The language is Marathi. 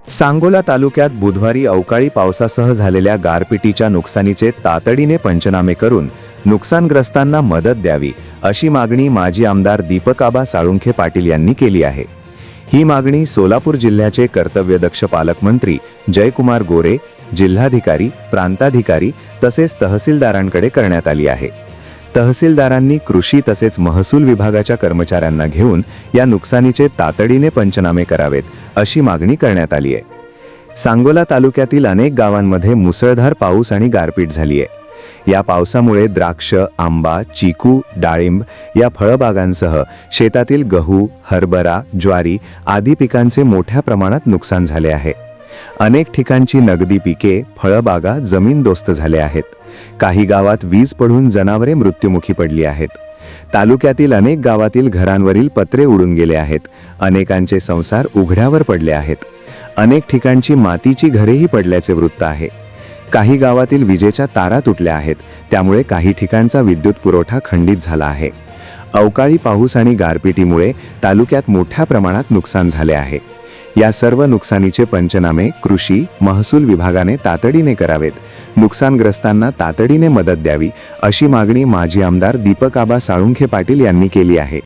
सांगोला तालुक्यात बुधवारी अवकाळी पावसासह झालेल्या गारपिटीच्या नुकसानीचे तातडीने पंचनामे करून नुकसानग्रस्तांना मदत द्यावी अशी मागणी माजी आमदार दीपकाबा साळुंखे पाटील यांनी केली आहे। ही मागणी सोलापूर जिल्ह्याचे कर्तव्यदक्ष पालकमंत्री जयकुमार गोरे, जिल्हाधिकारी, प्रांताधिकारी तसेच तहसीलदारांकडे करण्यात आली आहे। तहसीलदारांनी कृषी तसेच महसूल विभागाच्या कर्मचाऱ्यांना घेऊन या नुकसानीचे तातडीने पंचनामे करावेत अशी मागणी करण्यात आली आहे। सांगोला तालुक्यातील अनेक गावांमध्ये मुसळधार पाऊस आणि गारपीट झाली आहे। या पावसामुळे द्राक्ष, आंबा, चिकू, डाळिंब या फळबागांसह शेतातील गहू, हरभरा, ज्वारी आदी पिकांचे मोठ्या प्रमाणात नुकसान झाले आहे। अनेक ठिकाणची नगदी पिके, फळबागा जमीनदोस्त झाले आहेत। काही गावात वीज पडून जनावरे मृत्युमुखी पडली आहेत। तालुक्यातील अनेक गावातील घरांवरील पत्रे उडून गेले आहेत। अनेकांचे संसार उघड्यावर पडले आहेत। अनेक ठिकाणची मातीची घरेही पडल्याचे वृत्त आहे। काही गावातील विजेच्या तारा तुटल्या आहेत, त्यामुळे काही ठिकाणचा विद्युत पुरवठा खंडित झाला आहे। अवकाळी पाऊस आणि गारपिटीमुळे तालुक्यात मोठ्या प्रमाणात नुकसान झाले आहे। या सर्व नुकसानीचे पंचनामे कृषी, महसूल विभागाने तातडीने करावेत। नुकसानग्रस्तांना तातडीने मदत द्यावी अशी मागणी माजी आमदार दीपकाबा साळुंखे पाटील यांनी केली आहे।